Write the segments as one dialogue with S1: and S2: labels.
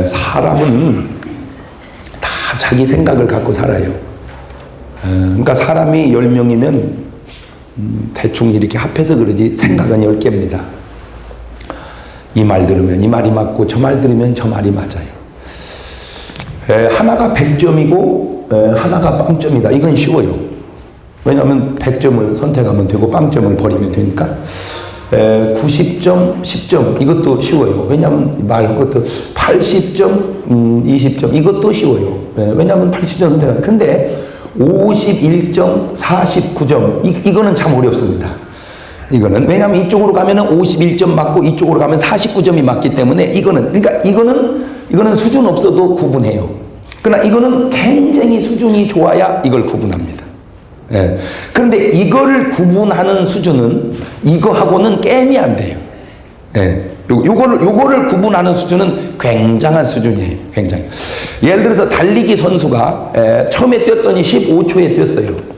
S1: 사람은 다 자기 생각을 갖고 살아요. 그러니까 사람이 10명이면 대충 이렇게 합해서 그러지 생각은 10개입니다. 이 말 들으면 이 말이 맞고 저 말 들으면 저 말이 맞아요. 하나가 100점이고 하나가 빵점이다. 이건 쉬워요. 왜냐하면 100점을 선택하면 되고 빵점을 버리면 되니까. 90점, 10점 이것도 쉬워요. 왜냐하면 말한 것도 80점, 20점 이것도 쉬워요. 왜냐하면 80점 선택하면. 근데 51점, 49점 이거는 참 어렵습니다. 이거는 왜냐하면 이쪽으로 가면은 51점 맞고 이쪽으로 가면 49점이 맞기 때문에 이거는 수준 없어도 구분해요. 그러나 이거는 굉장히 수준이 좋아야 이걸 구분합니다. 그런데 이거를 구분하는 수준은 이거하고는 게임이 안 돼요. 요거를 구분하는 수준은 굉장한 수준이에요. 굉장히. 예를 들어서 달리기 선수가 처음에 뛰었더니 15초에 뛰었어요.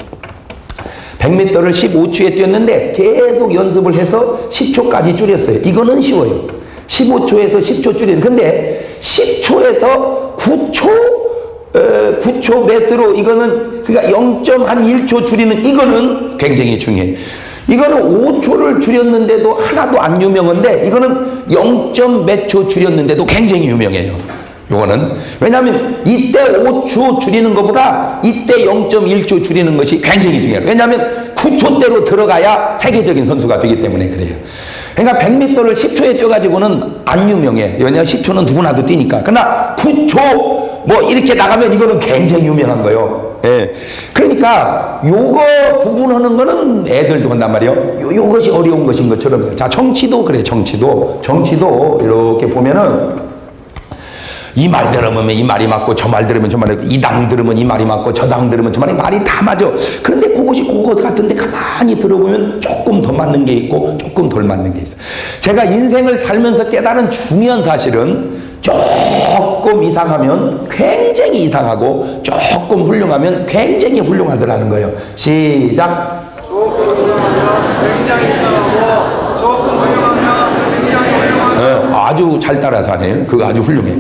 S1: 100m를 15초에 뛰었는데 계속 연습을 해서 10초까지 줄였어요. 이거는 쉬워요. 15초에서 10초 줄이는. 근데 10초에서 9초 몇으로 이거는 그러니까 0.1초 줄이는 이거는 굉장히 중요해요. 이거는 5초를 줄였는데도 하나도 안 유명한데 이거는 0. 몇 초 줄였는데도 굉장히 유명해요. 요거는 왜냐하면 이때 5초 줄이는 것보다 이때 0.1초 줄이는 것이 굉장히 중요해요. 왜냐하면 9초대로 들어가야 세계적인 선수가 되기 때문에 그래요. 그러니까 100m를 10초에 뛰어가지고는 안 유명해. 왜냐하면 10초는 누구나도 뛰니까. 그러나 9초 뭐 이렇게 나가면 이거는 굉장히 유명한 거예요. 그러니까 요거 구분하는 거는 애들도 한단 말이에요. 요것이 어려운 것인 것처럼. 자, 정치도 그래. 정치도 이렇게 보면은 이 말 들으면 이 말이 맞고 저 말 들으면 저 말이 맞고 이 당 들으면 이 말이 맞고 저 당 들으면 저 말이 다 맞아. 그런데 그것이 그것 같은데 가만히 들어보면 조금 더 맞는 게 있고 조금 덜 맞는 게 있어. 제가 인생을 살면서 깨달은 중요한 사실은 조금 이상하면 굉장히 이상하고 조금 훌륭하면 굉장히 훌륭하더라는 거예요. 시작.
S2: 조금 이상하면 굉장히 이상하고 조금 훌륭하면 굉장히 훌륭하고.
S1: 아주 잘 따라서 하네요. 그거 아주 훌륭해.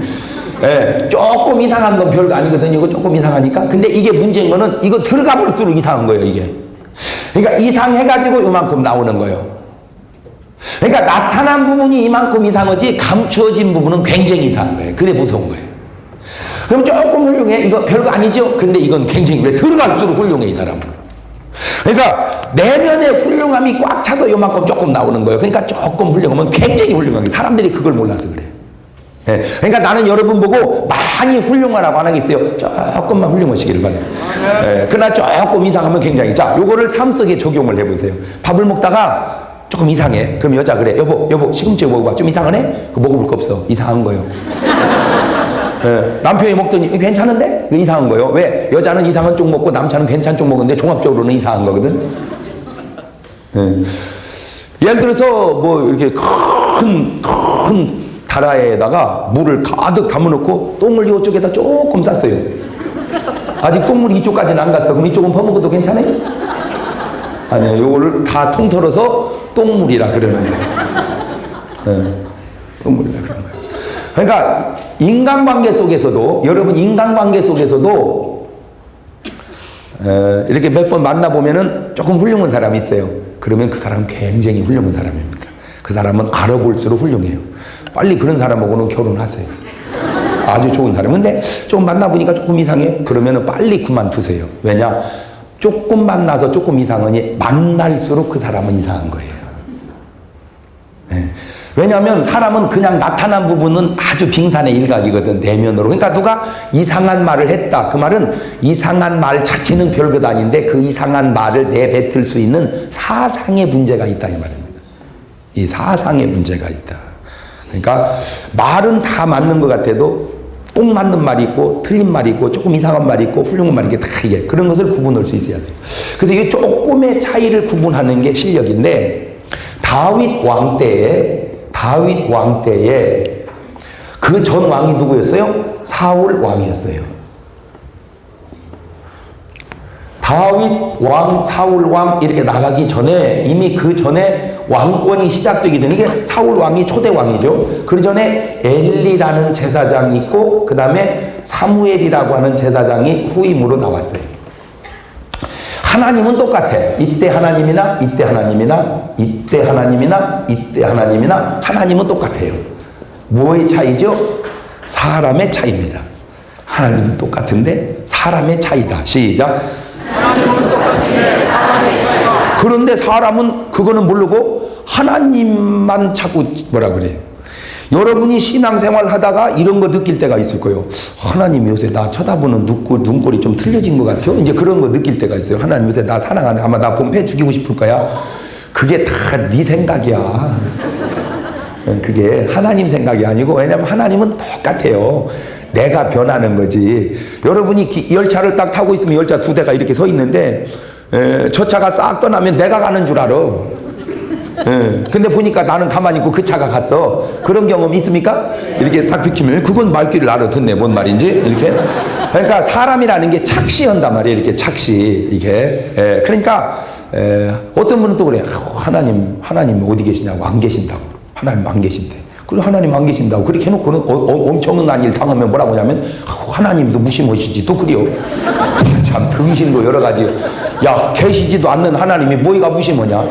S1: 조금 이상한 건 별거 아니거든요. 이거 조금 이상하니까. 근데 이게 문제인 거는 이거 들어가 볼수록 이상한 거예요, 이게. 그러니까 이상해가지고 이만큼 나오는 거예요. 그러니까 나타난 부분이 이만큼 이상하지 감추어진 부분은 굉장히 이상한 거예요. 그래 무서운 거예요. 그럼 조금 훌륭해. 이거 별거 아니죠? 근데 이건 굉장히 왜 들어갈수록 훌륭해, 이 사람은. 그러니까 내면의 훌륭함이 꽉 차서 요만큼 조금 나오는 거예요. 그러니까 조금 훌륭하면 굉장히 훌륭한 거예요. 사람들이 그걸 몰라서 그래요. 그러니까 나는 여러분 보고 많이 훌륭하라고 안 하겠어요. 조금만 훌륭하시기를 바라요. 그러나 조금 이상하면 굉장히. 자, 요거를 삶 속에 적용을 해보세요. 밥을 먹다가 조금 이상해. 그럼 여자 그래. 여보 시금치 먹어봐. 좀 이상하네? 그거 먹어볼 거 없어. 이상한 거예요. 남편이 먹더니 괜찮은데? 이상한 거예요. 왜? 여자는 이상한 쪽 먹고 남자는 괜찮은 쪽 먹는데 종합적으로는 이상한 거거든. 예를 들어서 뭐 이렇게 큰 다라에다가 물을 가득 담아놓고 똥을 이쪽에다 조금 쌌어요. 아직 똥물이 이쪽까지는 안 갔어. 그럼 이쪽은 퍼먹어도 괜찮아요? 아니요. 요거를 다 통틀어서 똥물이라 그러는 거예요. 똥물이라 그러는 거예요. 그러니까 인간관계 속에서도 여러분 인간관계 속에서도 이렇게 몇 번 만나보면은 조금 훌륭한 사람이 있어요. 그러면 그 사람은 굉장히 훌륭한 사람입니다. 그 사람은 알아볼수록 훌륭해요. 빨리 그런 사람하고는 결혼하세요. 아주 좋은 사람. 근데 좀 만나보니까 조금 이상해. 그러면은 빨리 그만두세요. 왜냐? 조금 만나서 조금 이상하니 만날수록 그 사람은 이상한 거예요. 왜냐하면 사람은 그냥 나타난 부분은 아주 빙산의 일각이거든, 내면으로. 그러니까 누가 이상한 말을 했다. 그 말은 이상한 말 자체는 별것 아닌데 그 이상한 말을 내뱉을 수 있는 사상의 문제가 있다, 이 말입니다. 이 사상의 문제가 있다. 그러니까 말은 다 맞는 것 같아도 꼭 맞는 말이 있고 틀린 말이 있고 조금 이상한 말이 있고 훌륭한 말이 있고 다 이게 그런 것을 구분할 수 있어야 돼요. 그래서 이 조금의 차이를 구분하는 게 다윗 왕 때에 그 전 왕이 누구였어요? 사울 왕이었어요. 다윗 왕, 사울 왕 이렇게 나가기 전에 이미 그 전에 왕권이 시작되기 전에 이게 사울 왕이 초대 왕이죠. 그 전에 엘리라는 제사장이 있고 그 다음에 사무엘이라고 하는 제사장이 후임으로 나왔어요. 하나님은 똑같아. 이때 하나님이나 이때 하나님이나 이때 하나님이나 이때 하나님이나 하나님은 똑같아요. 뭐의 차이죠? 사람의 차이입니다. 하나님은 똑같은데 사람의 차이다. 시작.
S2: 하나님은 똑같은데 사람의 차이가.
S1: 그런데 사람은 그거는 모르고 하나님만 자꾸 뭐라 그래요. 여러분이 신앙생활 하다가 이런 거 느낄 때가 있을 거예요. 하나님 요새 나 쳐다보는 눈꼴이 좀 틀려진 것 같아요. 이제 그런 거 느낄 때가 있어요. 하나님 요새 나 사랑하네. 아마 나 본패 죽이고 싶을 거야. 그게 다 네 생각이야. 그게 하나님 생각이 아니고, 왜냐면 하나님은 똑같아요. 내가 변하는 거지. 여러분이 열차를 딱 타고 있으면 열차 두 대가 이렇게 서 있는데 저 차가 싹 떠나면 내가 가는 줄 알아. 근데 보니까 나는 가만히 있고 그 차가 갔어. 그런 경험 있습니까? 이렇게 딱 비키면 그건 말귀를 알아듣네. 뭔 말인지 이렇게. 그러니까 사람이라는 게 착시한단 말이에요. 이렇게 착시 이게. 그러니까 어떤 분은 또 그래. 하나님 어디 계시냐고. 안 계신다고. 하나님 안 계신대. 그리고 하나님 안 계신다고 그렇게 해놓고는 엄청난 일 당하면 뭐라고 하냐면 하나님도 무시무시지 또 그래요. 참 등신도 여러 가지. 야, 계시지도 않는 하나님이 뭐가 무시무냐.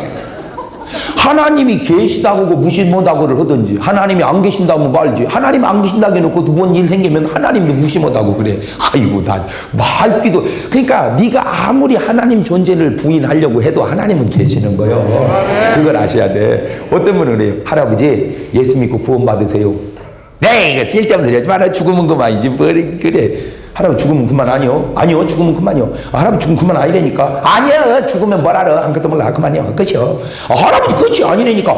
S1: 하나님이 계시다고 무시 못하고를 하든지 하나님이 안 계신다고 말지. 하나님 안 계신다고 해놓고 뭔 일 생기면 하나님도 무시 못하고 그래. 아이고 나 말귀도. 그러니까 네가 아무리 하나님 존재를 부인하려고 해도 하나님은 계시는 거예요. 그걸 아셔야 돼. 어떤 분은 그래요. 할아버지 예수 믿고 구원 받으세요. 네, 이거 쓸데없는 소리 하지 마라. 죽으면 그만이지 뭘 그래. 할아버지 죽으면 그만 아니요? 아니요, 죽으면 그만이요. 할아버지 죽으면 그만 아니라니까. 아니야, 죽으면 뭘 알아. 한 것도 몰라. 그만이요. 끝이요. 할아버지 끝이 아니라니까.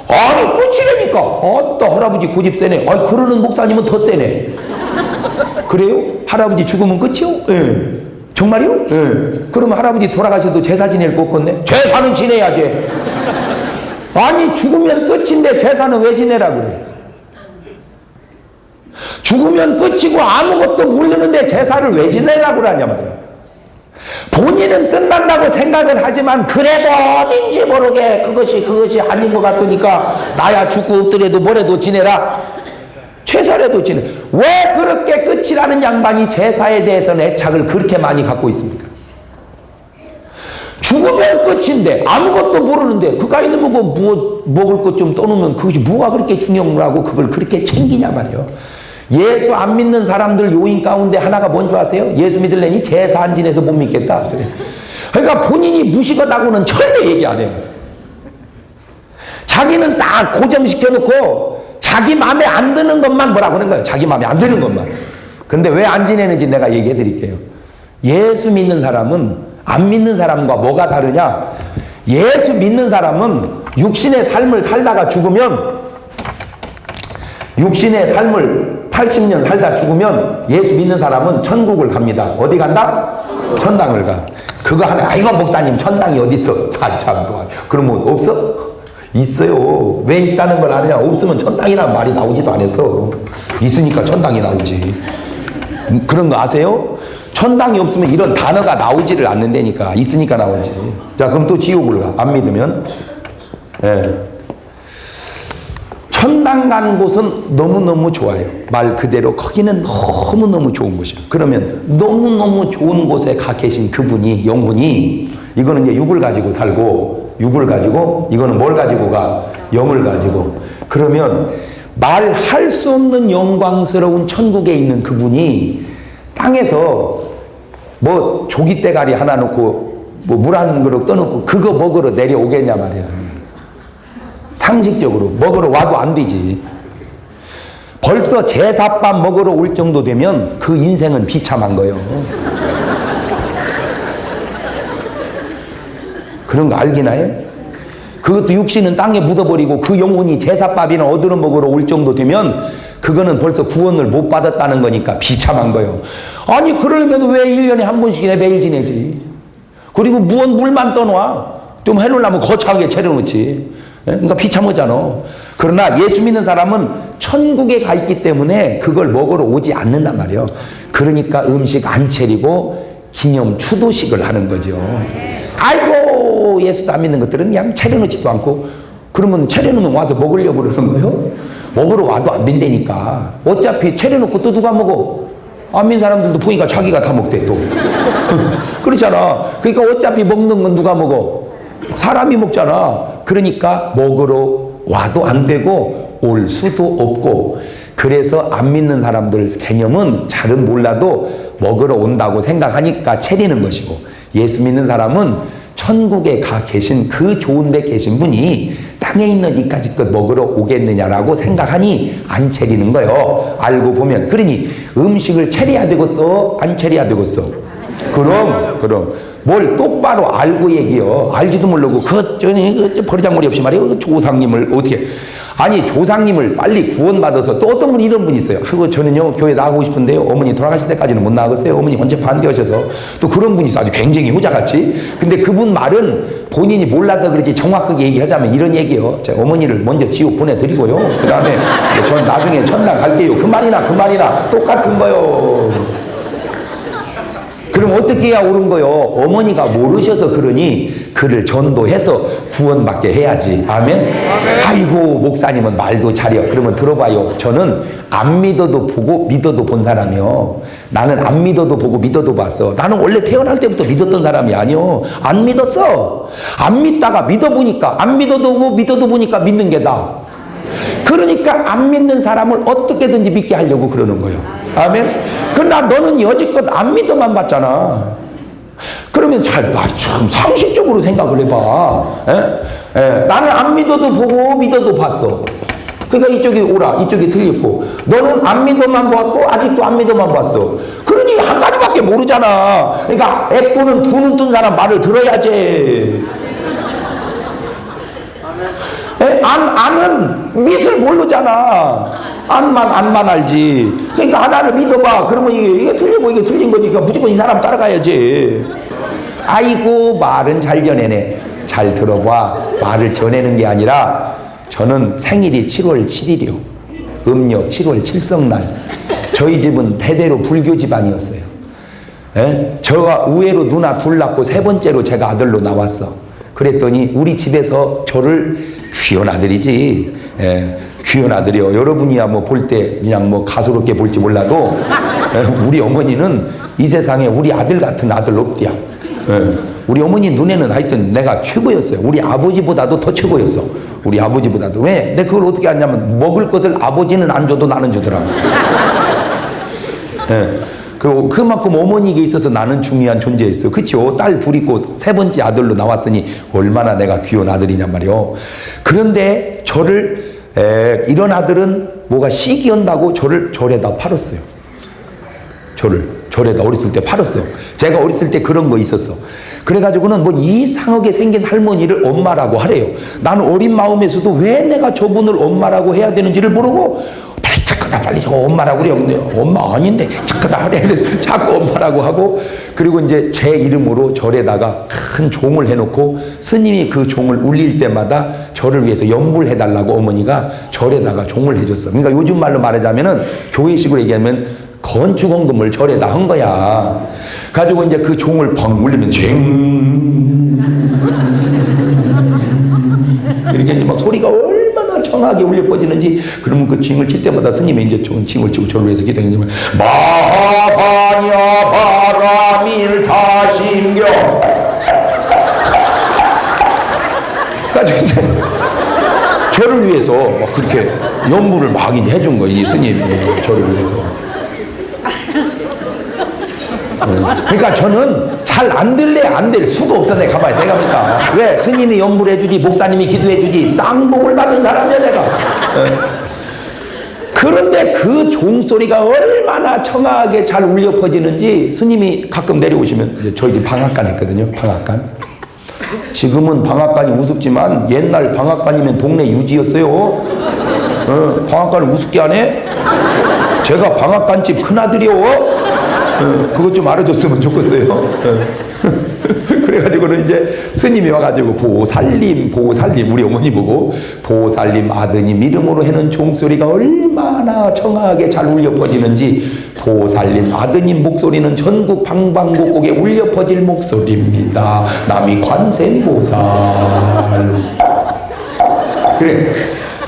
S1: 아니, 끝이라니까. 어따 할아버지 고집 세네. 아니, 그러는 목사님은 더 세네. 그래요? 할아버지 죽으면 끝이요? 예. 정말이요? 예. 그러면 할아버지 돌아가셔도 제사 지낼 거 없겠네? 제사는 지내야지. 아니, 죽으면 끝인데 제사는 왜 지내라 그래? 죽으면 끝이고 아무것도 모르는데 제사를 왜 지내라고 그러냐 말이야. 본인은 끝난다고 생각을 하지만 그래도 어딘지 모르게 그것이 아닌 것 같으니까 나야 죽고 없더라도 뭐래도 지내라. 제사라도 지내. 왜 그렇게 끝이라는 양반이 제사에 대해서는 애착을 그렇게 많이 갖고 있습니까? 죽으면 끝인데 아무것도 모르는데 그가 있는 뭐 먹을 것 좀 떠놓으면 그것이 뭐가 그렇게 중요하고 그걸 그렇게 챙기냐 말이에요. 예수 안 믿는 사람들 요인 가운데 하나가 뭔 줄 아세요? 예수 믿을래니 제사 안 지내서 못 믿겠다. 그러니까 본인이 무식하다고는 절대 얘기 안 해요. 자기는 딱 고정시켜놓고 자기 마음에 안 드는 것만 뭐라고 하는 거예요. 자기 마음에 안 드는 것만. 근데 왜 안 지내는지 내가 얘기해 드릴게요. 예수 믿는 사람은 안 믿는 사람과 뭐가 다르냐? 예수 믿는 사람은 육신의 삶을 살다가 죽으면 육신의 삶을 80년 살다 죽으면 예수 믿는 사람은 천국을 갑니다. 어디 간다? 천당을 가. 그거 하나, 이거 목사님 천당이 어디 있어? 참, 그러면 없어? 있어요. 왜 있다는 걸 아느냐? 없으면 천당이라는 말이 나오지도 않았어. 있으니까 천당이 나오지. 그런 거 아세요? 천당이 없으면 이런 단어가 나오지를 않는다니까. 있으니까 나오지. 자, 그럼 또 지옥을 가. 안 믿으면. 예. 천당 간 곳은 너무너무 좋아요. 말 그대로 거기는 너무너무 좋은 곳이에요. 그러면 너무너무 좋은 곳에 가 계신 그분이, 영혼이, 이거는 이제 육을 가지고 살고, 육을 가지고, 이거는 뭘 가지고 가? 영을 가지고. 그러면 말할 수 없는 영광스러운 천국에 있는 그분이 땅에서 뭐 조기대가리 하나 놓고 뭐 물 한 그릇 떠놓고 그거 먹으러 내려오겠냐 말이야. 상식적으로 먹으러 와도 안 되지. 벌써 제사밥 먹으러 올 정도 되면 그 인생은 비참한 거예요. 그런 거 알기나 해? 그것도 육신은 땅에 묻어버리고 그 영혼이 제사밥이나 얻으러 먹으러 올 정도 되면 그거는 벌써 구원을 못 받았다는 거니까 비참한 거예요. 아니 그러려면 왜 1년에 한 번씩이나 매일 지내지? 그리고 물만 떠놔. 좀 해놓으려면 거창하게 차려놓지. 그러니까 비참하잖아. 그러나 예수 믿는 사람은 천국에 가 있기 때문에 그걸 먹으러 오지 않는단 말이에요. 그러니까 음식 안 차리고 기념 추도식을 하는 거죠. 아이고, 예수도 안 믿는 것들은 그냥 차려놓지도 않고, 그러면 차려놓으면 와서 먹으려고 그러는 거예요? 먹으러 와도 안 된다니까. 어차피 차려놓고 또 누가 먹어? 안 믿는 사람들도 보니까 자기가 다 먹대 또. 그렇잖아. 그러니까 어차피 먹는 건 누가 먹어? 사람이 먹잖아. 그러니까 먹으러 와도 안 되고 올 수도 없고, 그래서 안 믿는 사람들 개념은 잘은 몰라도 먹으러 온다고 생각하니까 차리는 것이고, 예수 믿는 사람은 천국에 가 계신 그 좋은 데 계신 분이 땅에 있는 이까짓 것 먹으러 오겠느냐라고 생각하니 안 차리는 거예요. 알고 보면. 그러니 음식을 차려야 되겠어? 안 차려야 되겠어? 그럼 뭘 똑바로 알고 얘기요. 알지도 모르고 그 버리장머리 없이 말이에요. 조상님을 어떻게, 아니 조상님을 빨리 구원받아서, 또 어떤 분이 이런 분이 있어요. 아이고 저는요 교회 나가고 싶은데요 어머니 돌아가실 때까지는 못 나가겠어요. 어머니 언제 반대하셔서. 또 그런 분이 있어. 아주 굉장히 효자같이. 근데 그분 말은 본인이 몰라서 그렇지 정확하게 얘기하자면 이런 얘기요. 제가 어머니를 먼저 지옥 보내드리고요, 그 다음에 전 나중에 천당 갈게요. 그 말이나 똑같은 거요. 그럼 어떻게 해야 옳은 거요? 어머니가 모르셔서 그러니 그를 전도해서 구원받게 해야지. 아멘? 아이고 목사님은 말도 잘해요. 그러면 들어봐요. 저는 안 믿어도 보고 믿어도 본 사람이요. 나는 안 믿어도 보고 믿어도 봤어. 나는 원래 태어날 때부터 믿었던 사람이 아니요. 안 믿었어. 안 믿다가 믿어보니까, 안 믿어도 보고 믿어도 보니까 믿는 게 나. 그러니까 안 믿는 사람을 어떻게든지 믿게 하려고 그러는 거예요. 아멘? 그러나 너는 여지껏 안 믿어만 봤잖아. 그러면 참 상식적으로 생각을 해봐. 나는 안 믿어도 보고 믿어도 봤어. 그러니까 이쪽이 옳아, 이쪽이 틀렸고, 너는 안 믿어만 봤고 아직도 안 믿어만 봤어. 그러니 한 가지밖에 모르잖아. 그러니까 애꾸는 두 눈 뜬 사람 말을 들어야지. 안은 밑을 모르잖아. 안만 알지. 그러니까 하나를 믿어봐. 그러면 이게 틀리고 이게 틀린 거지. 그러니까 무조건 이 사람 따라가야지. 아이고 말은 잘 전해내. 잘 들어봐. 말을 전해는 게 아니라, 저는 생일이 7월 7일이요 음력 7월 칠성날. 저희 집은 대대로 불교 집안이었어요. 저가 의외로 누나 둘 낳고 세 번째로 제가 아들로 나왔어. 그랬더니 우리 집에서 저를 귀한 아들이지. 귀한 아들이요. 여러분이야 뭐 볼 때 그냥 뭐 가소롭게 볼지 몰라도 우리 어머니는 이 세상에 우리 아들 같은 아들 없디야. 우리 어머니 눈에는 하여튼 내가 최고였어요. 우리 아버지보다도 더 최고였어. 우리 아버지보다도. 왜? 내가 그걸 어떻게 하냐면 먹을 것을 아버지는 안 줘도 나는 주더라고. 그리고 그만큼 어머니에게 있어서 나는 중요한 존재였어요. 그쵸? 딸 둘 있고 세 번째 아들로 나왔더니 얼마나 내가 귀여운 아들이냔 말이요. 그런데 저를 이런 아들은 뭐가 시기한다고 저를 절에다 팔았어요. 저를 절에다 어렸을 때 팔았어요. 제가 어렸을 때 그런 거 있었어. 그래가지고는 뭐 이상하게 생긴 할머니를 엄마라고 하래요. 나는 어린 마음에서도 왜 내가 저분을 엄마라고 해야 되는지를 모르고 빨리 착하다 빨리 저거 엄마라고 그래요. 근데 엄마 아닌데 착하다 하래. 자꾸 엄마라고 하고, 그리고 이제 제 이름으로 절에다가 큰 종을 해놓고 스님이 그 종을 울릴 때마다 저를 위해서 염불 해달라고 어머니가 절에다가 종을 해줬어. 그러니까 요즘 말로 말하자면은 교회식으로 얘기하면 건축원금을 절에다 한 거야. 가지고 이제 그 종을 펑 울리면 이렇게 막 소리가 얼마나 청하게 울려 뻗지는지. 그러면 그 징을 칠 때마다 스님이 이제 징을 치고 절로 해서 기도하면 마하바냐 바라밀타심경. 가지고 이제 저를 위해서 막 그렇게 연부를 막 이제 해준 거예요. 이 스님이 저를 위해서. 그러니까 저는 잘 안 들래 안 될 수가 없어. 내가 가만히 내가 왜? 스님이 연불 해주지, 목사님이 기도해주지, 쌍복을 받은 사람이야 내가. 그런데 그 종소리가 얼마나 청아하게 잘 울려 퍼지는지 스님이 가끔 내려오시면, 이제 저희 집 방앗간 했거든요. 방앗간. 지금은 방앗간이 우습지만 옛날 방앗간이면 동네 유지였어요. 방앗간을 우습게 하네? 제가 방앗간집 큰아들이요. 그것 좀 알아줬으면 좋겠어요. 그래가지고는 이제 스님이 와가지고 보살님 우리 어머니 보고 보살님 아드님 이름으로 해는 종소리가 얼마나 청아하게 잘 울려 퍼지는지 보살님 아드님 목소리는 전국 방방곡곡에 울려 퍼질 목소리입니다. 남이 관세음보살. 그래.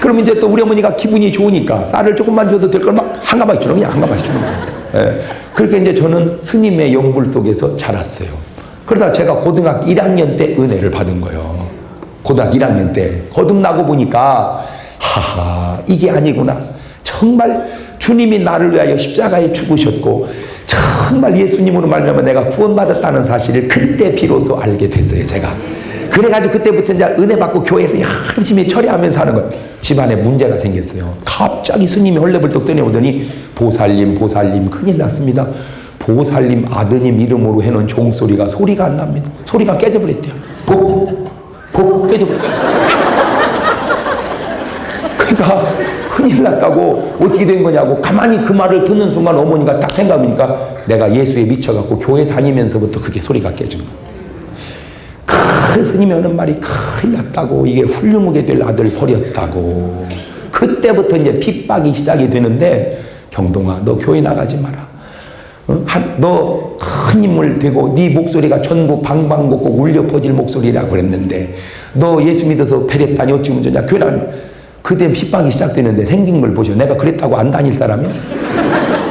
S1: 그럼 이제 또 우리 어머니가 기분이 좋으니까 쌀을 조금만 줘도 될 걸 막 한 가마씩 주는 그냥 한 가마씩 주는 거예요. 예. 그렇게 이제 저는 스님의 영불 속에서 자랐어요. 그러다 제가 고등학교 1학년 때 은혜를 받은 거예요. 고등학교 1학년 때 거듭나고 보니까 하하 이게 아니구나. 정말 주님이 나를 위하여 십자가에 죽으셨고 정말 예수님으로 말미암아 내가 구원받았다는 사실을 그때 비로소 알게 됐어요. 제가. 그래가지고 그때부터 이제 은혜 받고 교회에서 열심히 처리하면서 하는 것. 집안에 문제가 생겼어요. 갑자기 스님이 헐레벌떡 떠내오더니 보살님 큰일 났습니다. 보살님 아드님 이름으로 해놓은 종소리가 소리가 안 납니다. 소리가 깨져버렸대요. 복 깨져버렸대요. 그러니까 큰일 났다고 어떻게 된 거냐고 가만히 그 말을 듣는 순간 어머니가 딱 생각하니까 내가 예수에 미쳐갖고 교회 다니면서부터 그게 소리가 깨진 거예요. 그 스님이 하는 말이 큰일 났다고 이게 훌륭하게 될 아들 버렸다고. 그때부터 이제 핍박이 시작이 되는데 경동아 너 교회 나가지 마라. 너 큰 인물 되고 네 목소리가 전국 방방곡곡 울려 퍼질 목소리라고 그랬는데 너 예수 믿어서 배렸다니 어찌 문제냐. 교회 그때 핍박이 시작되는데 생긴 걸 보셔. 내가 그랬다고 안 다닐 사람이야?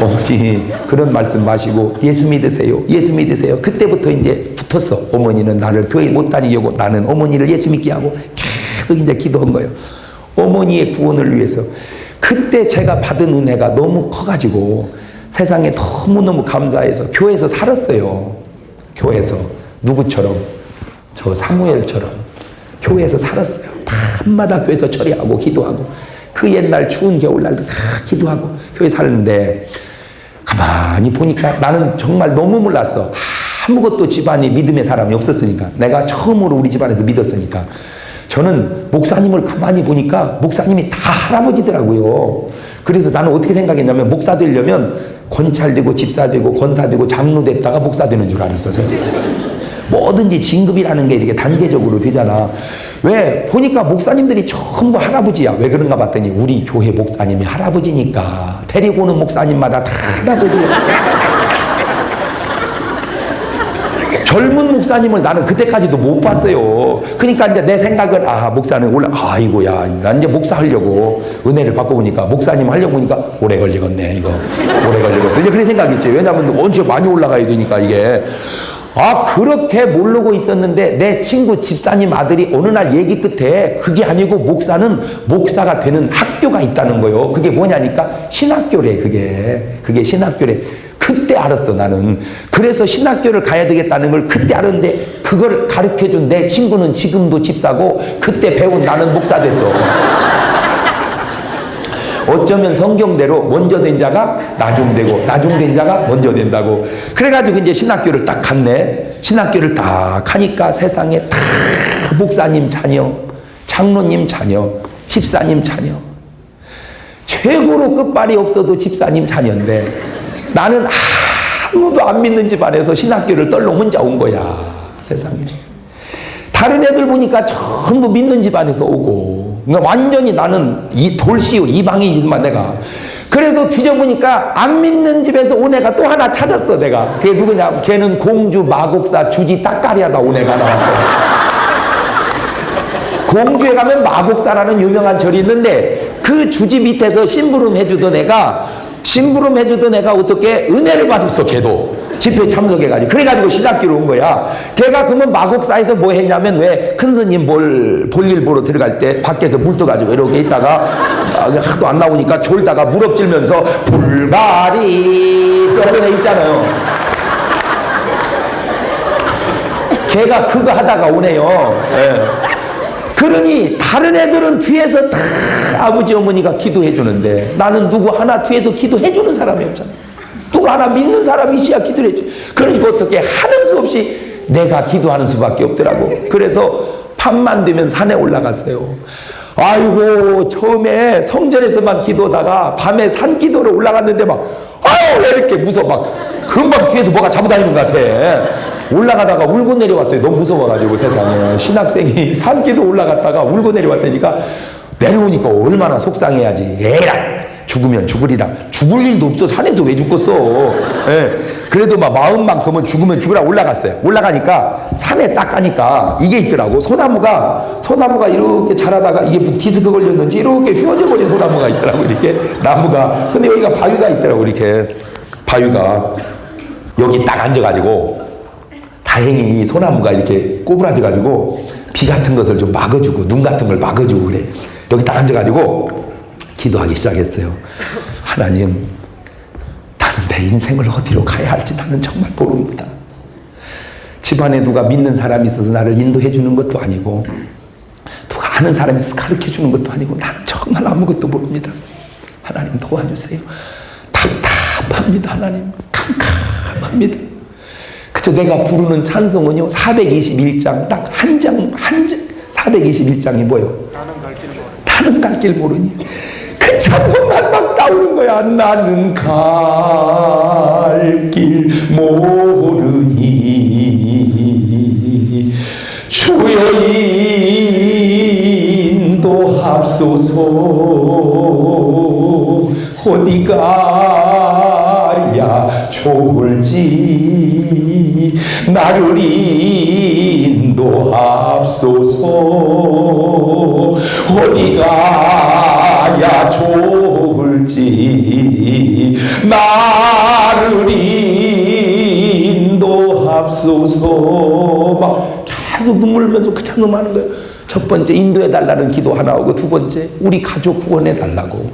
S1: 어머니 그런 말씀 마시고 예수 믿으세요. 예수 믿으세요. 그때부터 이제 붙었어. 어머니는 나를 교회 못 다니게 하고 나는 어머니를 예수 믿게 하고 계속 이제 기도한 거예요. 어머니의 구원을 위해서. 그때 제가 받은 은혜가 너무 커가지고 세상에 너무너무 감사해서 교회에서 살았어요. 교회에서 누구처럼 저 사무엘처럼 교회에서 살았어요. 밤마다 교회에서 처리하고 기도하고 그 옛날 추운 겨울날도 기도하고 교회 살는데 가만히 보니까 나는 정말 너무 몰랐어. 아무것도 집안에 믿음의 사람이 없었으니까 내가 처음으로 우리 집안에서 믿었으니까 저는 목사님을 가만히 보니까 목사님이 다 할아버지더라고요. 그래서 나는 어떻게 생각했냐면 목사 되려면 권찰되고 집사되고 권사되고 장로 됐다가 목사 되는 줄 알았어. 선생님. 뭐든지 진급이라는 게 이렇게 단계적으로 되잖아. 왜? 보니까 목사님들이 전부 할아버지야. 왜 그런가 봤더니 우리 교회 목사님이 할아버지니까 데리고 오는 목사님마다 다 할아버지야. 젊은 목사님을 나는 그때까지도 못 봤어요. 그러니까 이제 내 생각은 목사는 아이고야 나 이제 목사 하려고 은혜를 받고 보니까 목사님 하려고 보니까 오래 걸리겠네 이거. 오래 걸리겠어. 이제 그런 생각이지. 왜냐면 언제 많이 올라가야 되니까 이게. 그렇게 모르고 있었는데 내 친구 집사님 아들이 어느 날 얘기 끝에 그게 아니고 목사는 목사가 되는 학교가 있다는 거예요. 그게 뭐냐니까 신학교래. 그게 신학교래. 그때 알았어 나는. 그래서 신학교를 가야 되겠다는 걸 그때 알았는데 그걸 가르쳐준 내 친구는 지금도 집사고 그때 배운 나는 목사 됐어. 어쩌면 성경대로 먼저 된 자가 나중 되고 나중 된 자가 먼저 된다고. 그래가지고 이제 신학교를 딱 갔네. 신학교를 딱 하니까 세상에 다 목사님 자녀, 장로님 자녀, 집사님 자녀. 최고로 끝발이 없어도 집사님 자녀인데 나는 아무도 안 믿는 집안에서 신학교를 떨러 혼자 온 거야. 세상에. 다른 애들 보니까 전부 믿는 집안에서 오고 그러니까 완전히 나는 이 돌시오 이방인이지만 내가. 그래서 뒤져보니까 안 믿는 집에서 온 애가 또 하나 찾았어. 내가. 그게 누구냐. 걔는 공주 마곡사 주지 따까리하다 온 애가 나왔어. 공주에 가면 마곡사라는 유명한 절이 있는데 그 주지 밑에서 심부름 해주던 애가 어떻게 은혜를 받았어. 걔도 집회 참석해가지고. 그래가지고 신학교로 온 거야. 걔가 그러면 마곡사에서 뭐 했냐면 왜 큰 스님 볼일 보러 들어갈 때 밖에서 물 떠가지고 이렇게 있다가 하도 안 나오니까 졸다가 무릎질면서 불가리 이런 애 있잖아요. 걔가 그거 하다가 오네요. 예. 그러니 다른 애들은 뒤에서 다 아버지 어머니가 기도해 주는데 나는 누구 하나 뒤에서 기도해 주는 사람이 없잖아. 누구 하나 믿는 사람이 있어야 기도를 해줘. 그러니까 어떻게 하는 수 없이 내가 기도하는 수밖에 없더라고. 그래서 밤만 되면 산에 올라갔어요. 아이고, 처음에 성전에서만 기도하다가 밤에 산 기도로 올라갔는데 막, 아유, 왜 이렇게 무서워. 막, 금방 뒤에서 뭐가 잡아다니는 것 같아. 올라가다가 울고 내려왔어요. 너무 무서워가지고 세상에. 신학생이 산 기도 올라갔다가 울고 내려왔다니까 내려오니까 얼마나 속상해야지. 에라, 죽으면 죽으리라. 죽을 일도 없어. 산에서 왜 죽겠어. 예. 그래도 막 마음만큼은 죽으면 죽으라 올라갔어요. 올라가니까 산에 딱 가니까 이게 있더라고. 소나무가 이렇게 자라다가 이게 디스크 걸렸는지 이렇게 휘어져 버린 소나무가 있더라고. 이렇게 나무가. 근데 여기가 바위가 있더라고. 이렇게 바위가. 여기 딱 앉아가지고 다행히 소나무가 이렇게 꼬부라져가지고 비 같은 것을 좀 막아주고 눈 같은 걸 막아주고 그래. 여기 딱 앉아가지고 기도하기 시작했어요. 하나님, 나는 내 인생을 어디로 가야 할지 나는 정말 모릅니다. 집안에 누가 믿는 사람이 있어서 나를 인도해 주는 것도 아니고 누가 아는 사람이 있어서 가르쳐 주는 것도 아니고 나는 정말 아무것도 모릅니다. 하나님 도와주세요. 답답합니다. 하나님 캄캄합니다. 그저 내가 부르는 찬송은요 421장 딱 한 장 421장이 뭐예요? 나는 갈 길 모르니 그 찬송만 막 나오는 거야. 나는 갈 길 모르니 주여 인도하소서. 어디 가야 좋을지 나를 인도하소서. 어디 가야 좋을지 나를 인도하소서. 막 계속 눈물 흘면서 그 찬송하는 거예요. 첫 번째 인도해달라는 기도 하나 오고, 두 번째 우리 가족 구원해달라고.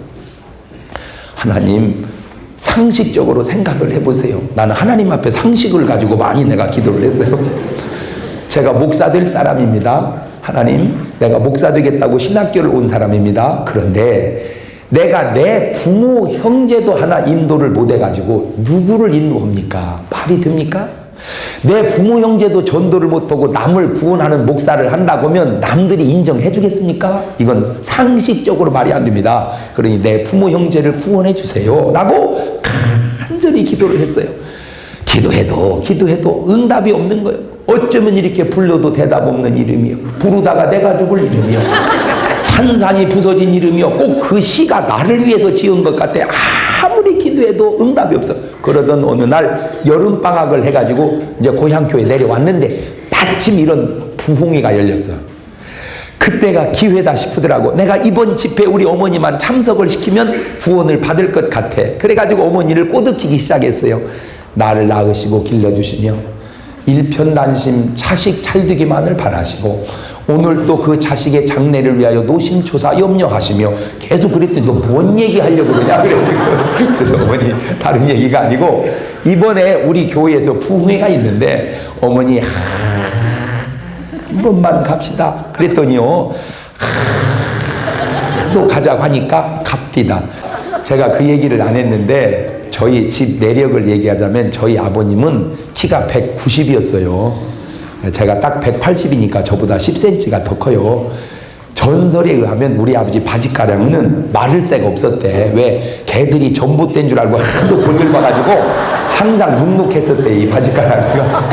S1: 하나님, 상식적으로 생각을 해보세요. 나는 하나님 앞에 상식을 가지고 많이 내가 기도를 했어요. 제가 목사 될 사람입니다. 하나님, 내가 목사 되겠다고 신학교를 온 사람입니다. 그런데 내가 내 부모, 형제도 하나 인도를 못 해가지고 누구를 인도합니까? 말이 됩니까? 내 부모, 형제도 전도를 못하고 남을 구원하는 목사를 한다고 하면 남들이 인정해 주겠습니까? 이건 상식적으로 말이 안 됩니다. 그러니 내 부모, 형제를 구원해 주세요 라고 간절히 기도를 했어요. 기도해도 응답이 없는 거예요. 어쩌면 이렇게 불러도 대답 없는 이름이요, 부르다가 내가 죽을 이름이요, 산산이 부서진 이름이요, 꼭 그 시가 나를 위해서 지은 것 같아. 아무리 기도해도 응답이 없어. 그러던 어느 날 여름방학을 해가지고 이제 고향교회 내려왔는데 마침 이런 부흥회가 열렸어. 그때가 기회다 싶더라고. 내가 이번 집회 우리 어머니만 참석을 시키면 구원을 받을 것 같아. 그래가지고 어머니를 꼬드기기 시작했어요. 나를 낳으시고 길러주시며 일편단심 자식 잘되기만을 바라시고 오늘 또 그 자식의 장래를 위하여 노심초사 염려하시며, 계속 그랬더니 너 뭔 얘기하려고 그러냐 그래 지금. 그래서 어머니 다른 얘기가 아니고 이번에 우리 교회에서 부흥회가 있는데 어머니 한 번만 갑시다 그랬더니요 또 가자고 하니까 갑디다. 제가 그 얘기를 안 했는데 저희 집 내력을 얘기하자면 저희 아버님은 키가 190이었어요. 제가 딱 180이니까 저보다 10cm가 더 커요. 전설에 의하면 우리 아버지 바지가랑은 마를 새가 없었대. 왜? 개들이 전봇된 줄 알고 하도 볼일 봐가지고 항상 눅눅했었대, 이 바지가랑이가.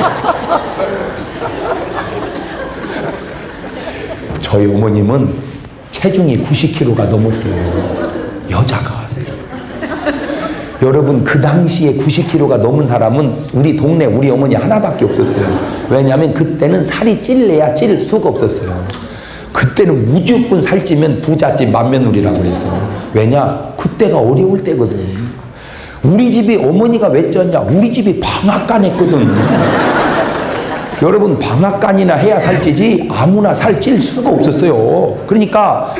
S1: 저희 어머님은 체중이 90kg가 넘었어요. 여자가. 여러분, 그 당시에 90kg가 넘은 사람은 우리 동네 우리 어머니 하나밖에 없었어요. 왜냐하면 그때는 살이 찔래야 찔 수가 없었어요. 그때는 무조건 살찌면 부잣집 맏며느리라고 그래서. 왜냐? 그때가 어려울 때거든. 우리 집이 어머니가 왜 쪘냐? 우리 집이 방앗간 했거든. 여러분, 방앗간이나 해야 살찌지 아무나 살찔 수가 없었어요. 그러니까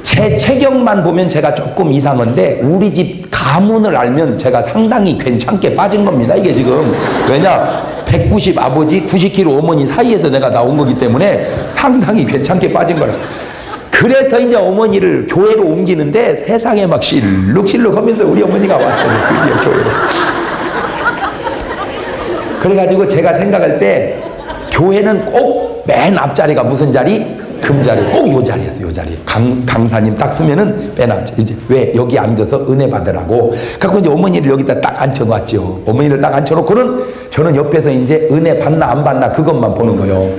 S1: 제 체격만 보면 제가 조금 이상한데 우리 집 가문을 알면 제가 상당히 괜찮게 빠진 겁니다. 이게 지금. 왜냐? 190 아버지, 90kg 어머니 사이에서 내가 나온 거기 때문에 상당히 괜찮게 빠진 거라. 그래서 이제 어머니를 교회로 옮기는데 세상에 막 실룩실룩 하면서 우리 어머니가 왔어요. 드디어 교회로. 그래가지고 제가 생각할 때 교회는 꼭 맨 앞자리가 무슨 자리? 금자리 꼭 요 자리였어요. 요 자리. 강사님 딱 쓰면은 맨 앞에 이제 왜 여기 앉아서 은혜 받으라고. 갖고 이제 어머니를 여기다 딱 앉혀놨죠. 어머니를 딱 앉혀놓고는 저는 옆에서 이제 은혜 받나 안 받나 그것만 보는 거예요.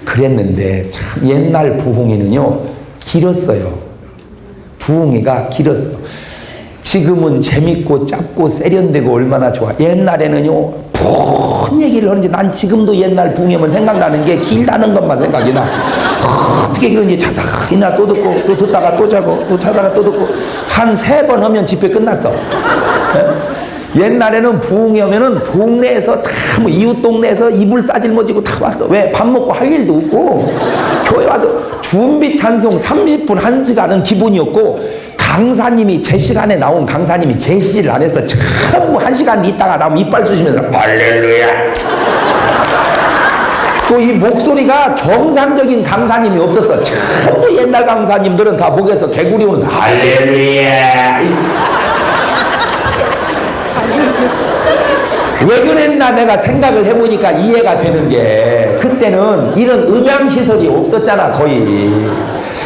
S1: 그랬는데 참 옛날 부흥회는요 길었어요. 부흥회가 길었어. 지금은 재밌고 짧고 세련되고 얼마나 좋아. 옛날에는요 푸른 얘기를 하는지 난 지금도 옛날 부흥회면 생각나는 게 길다는 것만 생각이 나. 어떻게 그런지 자다가 이나 또 듣고 또 듣다가 또 자고 또 자다가 또 듣고 한 3번 하면 집회 끝났어. 예? 옛날에는 부흥회 하면은 동네에서 다 뭐 이웃 동네에서 이불 싸질머지고 다 왔어. 왜? 밥 먹고 할 일도 없고 교회 와서 준비 찬송 30분 1시간은 기본이었고 강사님이 제 시간에 나온 강사님이 계시질 안 했어. 전부 1시간 있다가 나면 이빨 쑤시면서 할렐루야. 또 이 목소리가 정상적인 강사님이 없었어. 전부 옛날 강사님들은 다 목에서 개구리 오는 할렐루야. 왜 그랬나 내가 생각을 해보니까 이해가 되는 게 그때는 이런 음향시설이 없었잖아. 거의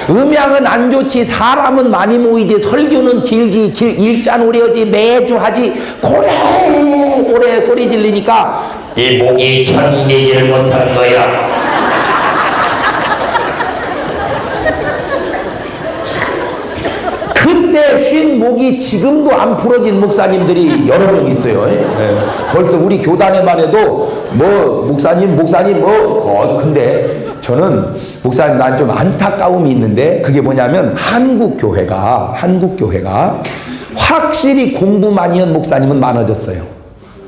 S1: 음향은 안 좋지. 사람은 많이 모이지. 설교는 길지. 일잔오리하지. 매주 하지. 고래고래 소리 질리니까 이 목이 견디질 못한 거야. 그때 쉰 목이 지금도 안 풀어진 목사님들이 여러 명 있어요. 예. 벌써 우리 교단에만 해도 뭐 목사님 근데 저는 목사님 난 좀 안타까움이 있는데 그게 뭐냐면 한국 교회가 확실히 공부 많이 한 목사님은 많아졌어요.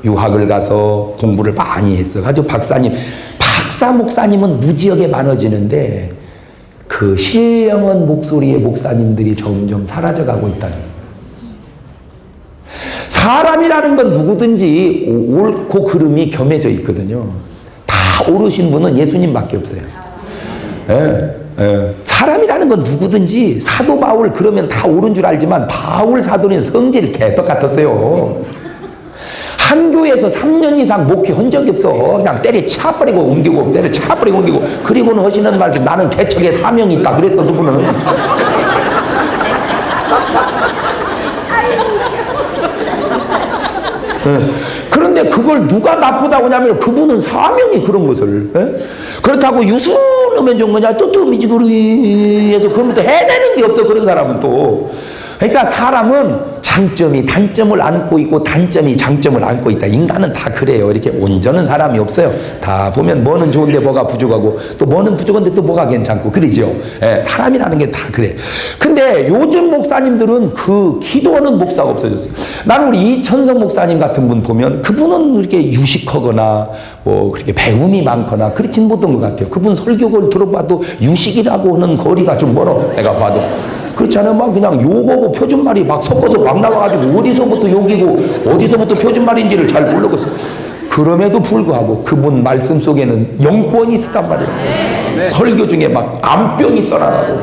S1: 유학을 가서 공부를 많이 했어 가지고 박사 목사님은 무지하게 많아지는데 그 신령한 목소리의 목사님들이 점점 사라져가고 있다는. 사람이라는 건 누구든지 옳고 그름이 겸해져 있거든요. 다 옳으신 분은 예수님밖에 없어요. 사람이라는 건 누구든지 사도 바울 그러면 다 옳은 줄 알지만 바울 사도는 성질 개떡 같았어요. 한 교회에서 3년 이상 목회한 적이 없어. 그냥 때려쳐버리고 옮기고 그리고는 하시는 말 나는 개척에 사명이 있다 그랬어. 그분은 그런데 그걸 누가 나쁘다고 하냐면 그분은 사명이 그런 것을 그렇다고 유순하면 좋은 거냐 또 미지구리 해서 그러면 또 해내는 게 없어. 그런 사람은 또. 그러니까 사람은 장점이 단점을 안고 있고 단점이 장점을 안고 있다. 인간은 다 그래요. 이렇게 온전한 사람이 없어요. 다 보면 뭐는 좋은데 뭐가 부족하고 또 뭐는 부족한데 또 뭐가 괜찮고 그러죠. 사람이라는 게 다 그래. 근데 요즘 목사님들은 그 기도하는 목사가 없어졌어요. 나는 우리 이천성 목사님 같은 분 보면 그분은 이렇게 유식하거나 뭐 그렇게 배움이 많거나 그렇진 못한 것 같아요. 그분 설교를 들어봐도 유식이라고 하는 거리가 좀 멀어. 내가 봐도. 그렇잖아요. 막 그냥 욕하고 표준말이 막 섞어서 막 나와가지고 어디서부터 욕이고 어디서부터 표준말인지를 잘 모르겠어. 그럼에도 불구하고 그분 말씀 속에는 영권이 있었단 말이에요. 네. 설교 중에 막 암병이 떠나가고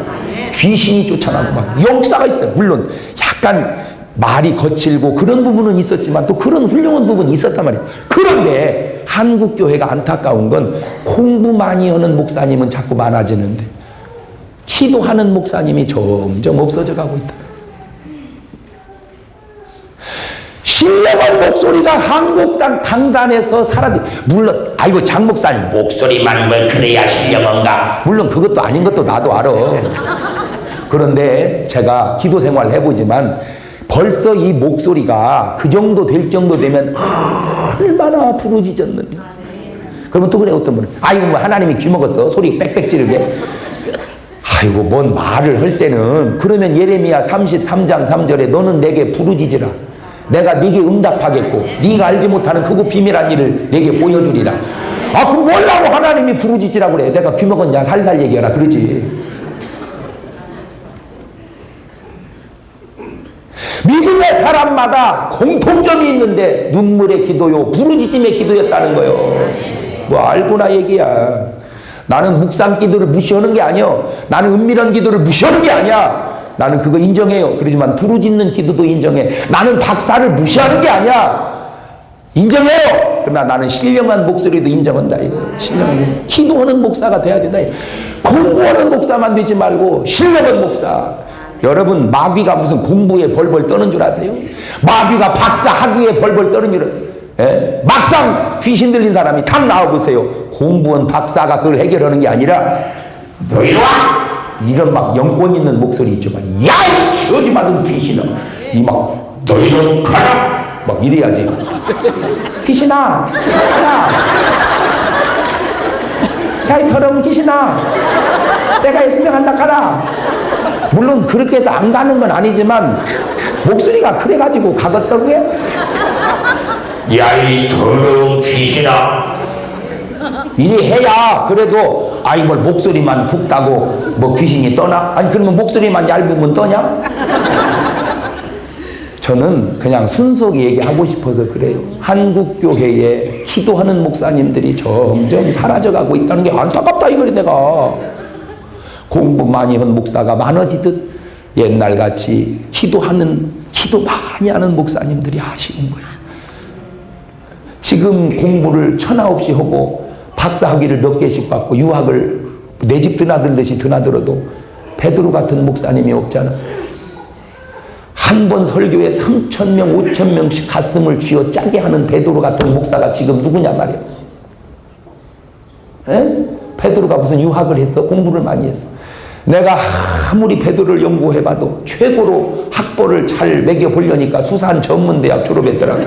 S1: 귀신이 쫓아나고 막 역사가 있어요. 물론 약간 말이 거칠고 그런 부분은 있었지만 또 그런 훌륭한 부분이 있었단 말이에요. 그런데 한국 교회가 안타까운 건 공부 많이 하는 목사님은 자꾸 많아지는데 기도하는 목사님이 점점 없어져 가고 있다. 신령한 목소리가 한국 강단에서 사라지. 물론 아이고 장 목사님 목소리만 뭐 그래야 신령한가. 물론 그것도 아닌 것도 나도 알아. 그런데 제가 기도 생활을 해보지만 벌써 이 목소리가 그 정도 될 정도 되면 얼마나 부르짖었는가. 그러면 또 그래 어떤 분은 아이고 뭐 하나님이 귀먹었어 소리 빽빽 지르게. 아이고 뭔 말을 할 때는 그러면 예레미야 33장 3절에 너는 내게 부르짖으라 내가 네게 응답하겠고 네가 알지 못하는 크고 비밀한 일을 내게 보여주리라. 아 그럼 뭐라고 하나님이 부르짖으라 그래. 내가 귀먹었냐 살살 얘기하라 그러지. 믿음의 사람마다 공통점이 있는데 눈물의 기도요 부르짖음의 기도였다는 거예요. 뭐 알고나 얘기야. 나는 묵상 기도를 무시하는 게 아니요. 나는 은밀한 기도를 무시하는 게 아니야. 나는 그거 인정해요. 그렇지만 부르짖는 기도도 인정해. 나는 박사를 무시하는 게 아니야. 인정해요. 그러나 나는 신령한 목소리도 인정한다. 이거 신령한 기도하는 목사가 돼야 된다. 공부하는 목사만 되지 말고 신령한 목사. 여러분 마귀가 무슨 공부에 벌벌 떠는 줄 아세요? 마귀가 박사 학위에 벌벌 떠는 줄 예? 막상 귀신 들린 사람이 탁 나와보세요. 공부한 박사가 그걸 해결하는 게 아니라 너 이리 와! 이런 막 영권 있는 목소리 있지만 야이 저지 받은 귀신아 이 막 너희는 가라! 막 이래야지. 귀신아 야이 더러운 귀신아 내가 예수님 한다 가라. 물론 그렇게 해서 안 가는 건 아니지만 목소리가 그래가지고 가겠어 그게?
S3: 야이 더러운 귀신아.
S1: 이리 해야 그래도 아이 뭘 목소리만 푹 따고 뭐 귀신이 떠나? 아니 그러면 목소리만 얇으면 떠냐? 저는 그냥 순수하게 얘기하고 싶어서 그래요. 한국교회에 기도하는 목사님들이 점점 사라져가고 있다는 게 안타깝다 이거래. 내가 공부 많이 한 목사가 많아지듯 옛날같이 기도 많이 하는 목사님들이 아쉬운 거예요. 지금 공부를 천하 없이 하고 박사 학위를 몇 개씩 받고 유학을 내 집 드나들듯이 드나들어도 베드로 같은 목사님이 없잖아. 한 번 설교에 3,000명 5,000명씩 가슴을 쥐어 짜게 하는 베드로 같은 목사가 지금 누구냐 말이야. 에? 베드로가 무슨 유학을 했어? 공부를 많이 했어. 내가 아무리 베드로를 연구해봐도 최고로 학벌을 잘 매겨보려니까 수산 전문대학 졸업했더라고.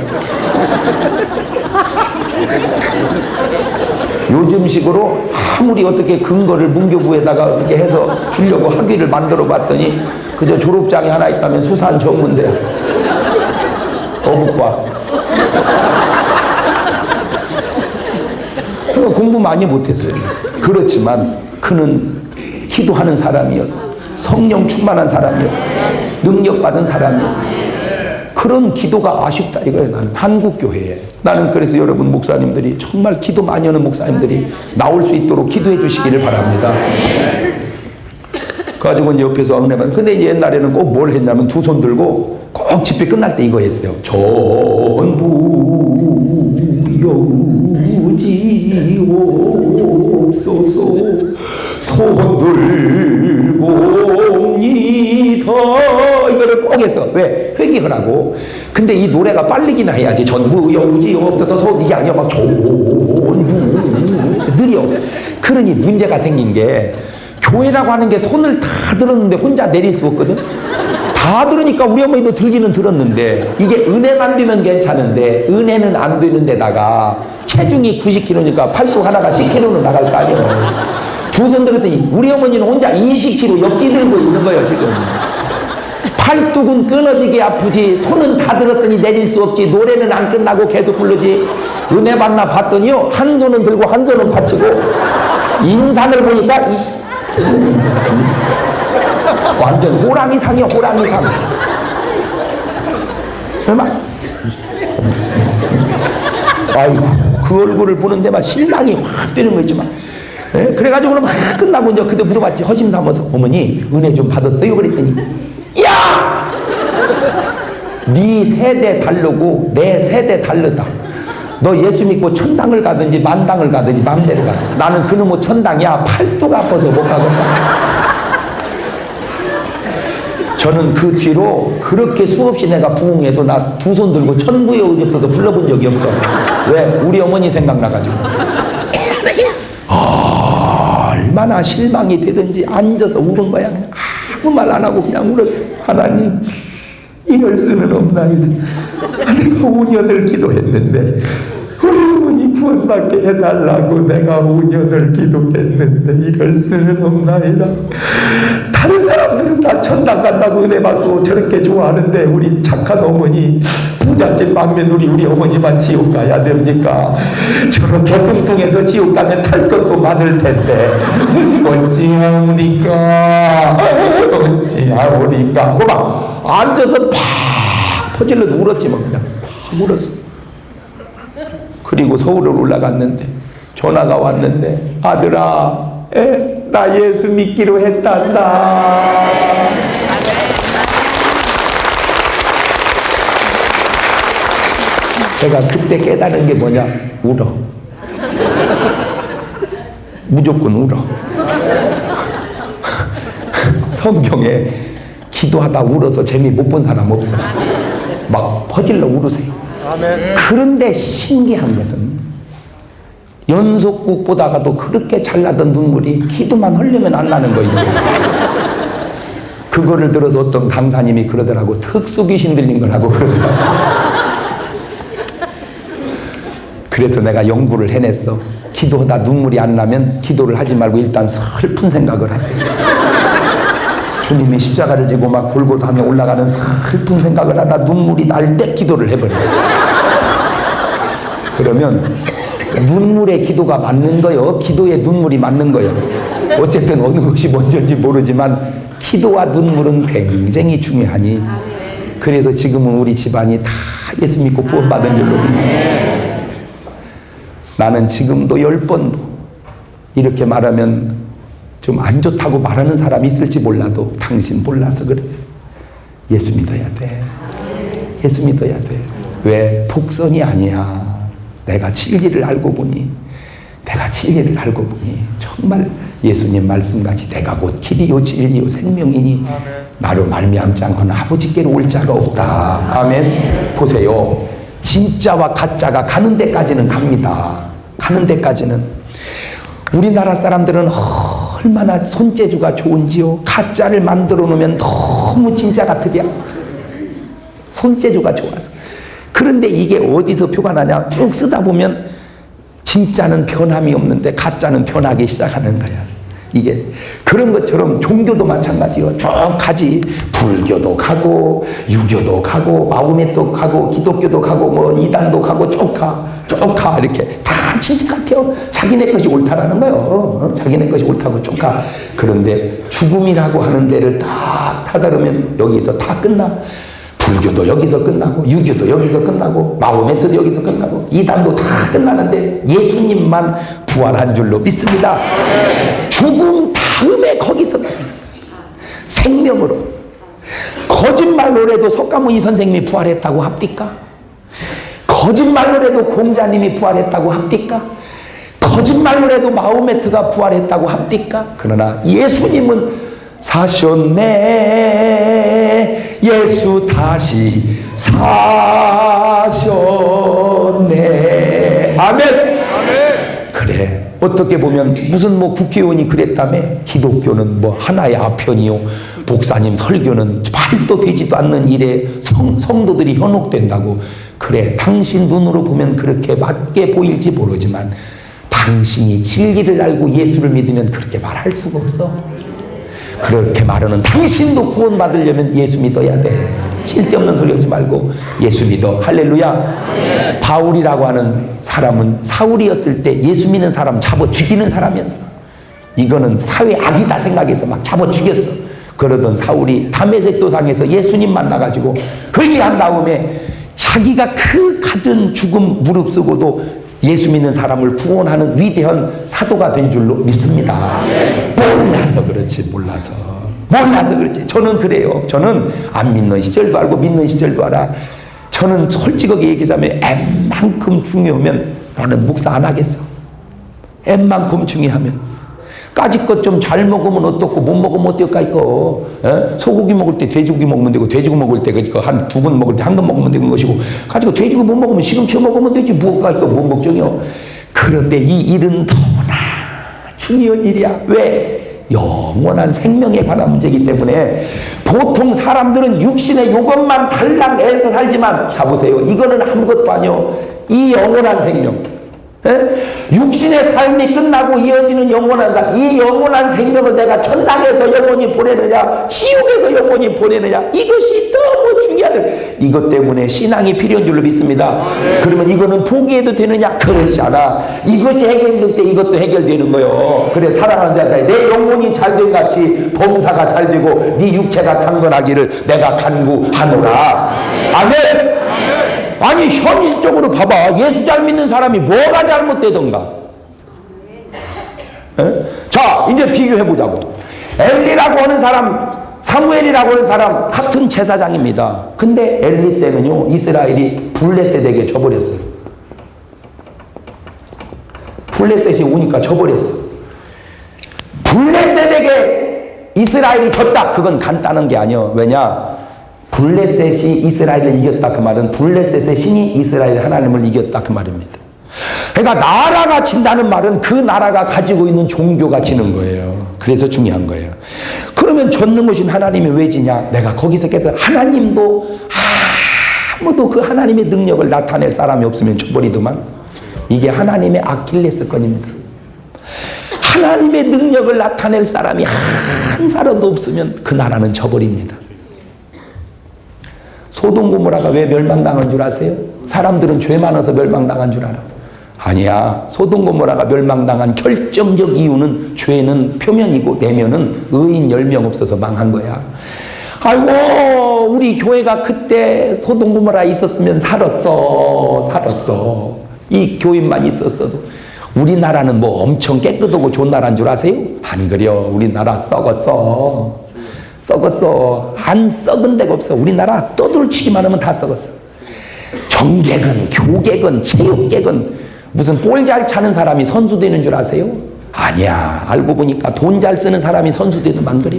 S1: 요즘식으로 아무리 어떻게 근거를 문교부에다가 어떻게 해서 주려고 학위를 만들어 봤더니 그저 졸업장이 하나 있다면 수산 전문대학 어묵과 공부 많이 못했어요. 그렇지만 그는 기도하는 사람이었고 성령 충만한 사람이었고 능력받은 사람이었어요. 그런 기도가 아쉽다 이거예요. 나는 한국교회에. 나는 그래서 여러분 목사님들이 정말 기도 많이 하는 목사님들이 나올 수 있도록 기도해 주시기를 바랍니다. 가지고 이제 옆에서 은혜 받는. 근데 이제 옛날에는 꼭 뭘 했냐면 두 손 들고 꼭 집회 끝날 때 이거 했어요. 전부 여지옵소서 손 들고옵니다. 이거를 꼭 했어. 왜? 회개하라고. 근데 이 노래가 빨리기나 해야지. 전부 여지옵소서 손 이게 아니야. 막 전부 느려. 그러니 문제가 생긴 게 교회라고 하는 게 손을 다 들었는데 혼자 내릴 수 없거든. 다 들으니까 우리 어머니도 들기는 들었는데 이게 은혜만 되면 괜찮은데 은혜는 안 되는 데다가 체중이 90kg니까 팔뚝 하나가 10kg는 나갈 거 아니에요. 두 손 들었더니 우리 어머니는 혼자 20kg 옆뒤 들고 있는 거예요 지금. 팔뚝은 끊어지게 아프지 손은 다 들었으니 내릴 수 없지. 노래는 안 끝나고 계속 부르지. 은혜 받나 봤더니요 한 손은 들고 한 손은 받치고 인산을 보니까 완전 호랑이상이야 호랑이상. 아이고 그 얼굴을 보는데 막 실망이 확 드는 거 있지만 그래가지고 막 끝나고 이제 그때 물어봤지. 허심 삼아서 어머니 은혜 좀 받았어요? 그랬더니 야! 네 세대 다르고 내 세대 다르다. 너 예수 믿고 천당을 가든지 만당을 가든지 맘대로 가. 나는 그놈의 천당이야. 팔뚝 아파서 못 가겠다. 저는 그 뒤로 그렇게 수없이 내가 부흥해도 나 두 손 들고 천부에 의지 없어서 불러본 적이 없어. 왜? 우리 어머니 생각나가지고. 얼마나 실망이 되든지 앉아서 우는 거야. 그냥 아무 말 안 하고 그냥 울어. 하나님 이럴 수는 없나이다. 내가 5년을 기도했는데 우리 어머니 구원받게 해달라고 내가 5년을 기도했는데 이럴 수는 없나이다. 다른 사람들은 다 천당 간다고 은혜 받고 저렇게 좋아하는데 우리 착한 어머니 부잣집 맏며느리 우리 어머니만 지옥 가야 됩니까? 저렇게 뚱뚱해서 지옥 가면 탈 것도 많을 텐데 어찌하오니까 어찌하오니까 하고 막 앉아서 팍 퍼질러 울었지만 그냥 팍 울었어. 그리고 서울을 올라갔는데 전화가 왔는데 아들아 나 예수 믿기로 했단다. 제가 그때 깨달은 게 뭐냐? 울어. 무조건 울어. 성경에 기도하다 울어서 재미 못 본 사람 없어. 막 퍼질러 울으세요.
S2: 아멘.
S1: 그런데 신기한 것은 연속곡 보다가도 그렇게 잘 나던 눈물이 기도만 하려면 안 나는 거예요. 그거를 들어서 어떤 강사님이 그러더라고. 특수 귀신 들린 거라고 그러더라고. 그래서 내가 연구를 해냈어. 기도하다 눈물이 안 나면 기도를 하지 말고 일단 슬픈 생각을 하세요. 주님이 십자가를 지고 막 골고다에 올라가는 슬픈 생각을 하다 눈물이 날 때 기도를 해버려요. 그러면 눈물의 기도가 맞는 거요, 기도의 눈물이 맞는 거요. 어쨌든 어느 것이 먼저인지 모르지만 기도와 눈물은 굉장히 중요하니, 그래서 지금은 우리 집안이 다 예수 믿고 구원받은 줄로 믿습니다. 나는 지금도 10번도 이렇게 말하면 좀 안 좋다고 말하는 사람이 있을지 몰라도 당신 몰라서 그래. 예수 믿어야 돼. 예수 믿어야 돼. 왜? 복선이 아니야. 내가 진리를 알고 보니, 정말 예수님 말씀같이 내가 곧 길이요 진리요 생명이니 나로 말미암지 않고는 아버지께로 올 자가 없다. 아멘. 보세요. 진짜와 가짜가 가는 데까지는 갑니다. 가는 데까지는. 우리나라 사람들은 얼마나 손재주가 좋은지요. 가짜를 만들어 놓으면 너무 진짜 같으랴. 손재주가 좋아서. 그런데 이게 어디서 표가 나냐? 쭉 쓰다 보면 진짜는 변함이 없는데 가짜는 변하기 시작하는 거야. 이게 그런 것처럼 종교도 마찬가지요. 쭉 가지. 불교도 가고 유교도 가고 마호메도 가고 기독교도 가고 뭐 이단도 가고 쭉 가 이렇게 다 진짜 같아요. 자기네 것이 옳다라는 거예요. 자기네 것이 옳다고 쭉 가. 그런데 죽음이라고 하는 데를 딱 타다르면 여기서 다 끝나. 불교도 여기서 끝나고 유교도 여기서 끝나고 마호메트도 여기서 끝나고 이단도 다 끝나는데 예수님만 부활한 줄로 믿습니다. 죽음 다음에 거기서 나가는 거예요. 생명으로. 거짓말로 해도 석가모니 선생님이 부활했다고 합니까? 거짓말로 해도 공자님이 부활했다고 합니까? 거짓말로 해도 마호메트가 부활했다고 합니까? 그러나 예수님은 사셨네. 예수 다시 사셨네. 아멘. 그래. 어떻게 보면 무슨 뭐 국회의원이 그랬다며. 기독교는 뭐 하나의 아편이요, 목사님 설교는 말도 되지도 않는 일에 성도들이 현혹된다고. 그래, 당신 눈으로 보면 그렇게 맞게 보일지 모르지만 당신이 진리를 알고 예수를 믿으면 그렇게 말할 수가 없어. 그렇게 말하는 당신도 구원받으려면 예수 믿어야 돼. 쓸데없는 소리 하지 말고 예수 믿어. 할렐루야. 바울이라고 하는 사람은 사울이었을 때 예수 믿는 사람 잡아 죽이는 사람이었어. 이거는 사회 악이다 생각해서 막 잡아 죽였어. 그러던 사울이 다메섹 도상에서 예수님 만나가지고 회개한 다음에 자기가 그 갖은 죽음 무릅쓰고도 예수 믿는 사람을 구원하는 위대한 사도가 된 줄로 믿습니다. 몰라서 그렇지. 몰라서 그렇지. 저는 그래요. 저는 안 믿는 시절도 알고 믿는 시절도 알아. 저는 솔직하게 얘기하자면 엠만큼 중요하면 나는 목사 안 하겠어. 엠만큼 중요하면. 까짓것 좀 잘 먹으면 어떻고 못 먹으면 어떨까 이거. 소고기 먹을 때 돼지고기 먹으면 되고 돼지고기 먹을 때 그러니까 한 2근 먹을 때 1근 먹으면 되는 것이고, 가지고 돼지고기 못 먹으면 시금치 먹으면 되지 뭐가 이거 뭔 걱정이요. 그런데 이 일은 너무나 중요한 일이야. 왜? 영원한 생명에 관한 문제이기 때문에. 보통 사람들은 육신의 요것만 달랑해서 살지만, 자 보세요, 이거는 아무것도 아니요. 이 영원한 생명, 육신의 삶이 끝나고 이어지는 영원한 삶, 이 영원한 생명을 내가 천당에서 영원히 보내느냐 지옥에서 영원히 보내느냐, 이것이 너무 중요하다. 이것 때문에 신앙이 필요한 줄로 믿습니다. 그러면 이거는 포기해도 되느냐? 그렇지 않아. 이것이 해결될 때 이것도 해결되는 거요. 그래, 사랑하는 자가 내 영혼이 잘된 같이 범사가 잘되고 네 육체가 강건하기를 내가 간구하노라. 아멘. 아니 현실적으로 봐봐. 예수 잘 믿는 사람이 뭐가 잘못되던가. 자 이제 비교해보자고. 엘리라고 하는 사람 사무엘이라고 하는 사람 같은 제사장입니다. 근데 엘리 때는요, 이스라엘이 블레셋에게 져버렸어요. 블레셋이 오니까 져버렸어. 블레셋에게 이스라엘이 졌다. 그건 간단한 게 아니에요. 왜냐? 블레셋이 이스라엘을 이겼다. 그 말은 블레셋의 신이 이스라엘 하나님을 이겼다. 그 말입니다. 그러니까 나라가 진다는 말은 그 나라가 가지고 있는 종교가 지는 거예요. 그래서 중요한 거예요. 그러면 전능하신 하나님이 왜 지냐? 내가 거기서 깨서 하나님도 아무도 그 하나님의 능력을 나타낼 사람이 없으면 져버리더만. 이게 하나님의 아킬레스건입니다. 하나님의 능력을 나타낼 사람이 한 사람도 없으면 그 나라는 져버립니다. 소돔 고모라가 왜 멸망당한 줄 아세요? 사람들은 죄 많아서 멸망당한 줄 알아. 아니야. 소돔 고모라가 멸망당한 결정적 이유는 죄는 표면이고 내면은 의인 10명 없어서 망한 거야. 아이고 우리 교회가 그때 소돔 고모라 있었으면 살았어. 이 교인만 있었어도. 우리나라는 뭐 엄청 깨끗하고 좋은 나라인 줄 아세요? 안 그려. 우리나라 썩었어. 안 썩은 데가 없어. 우리나라 떠들치기만 하면 다 썩었어. 정객은, 교객은, 체육객은 무슨 볼 잘 차는 사람이 선수 되는 줄 아세요? 아니야. 알고 보니까 돈 잘 쓰는 사람이 선수 되는 만 그려.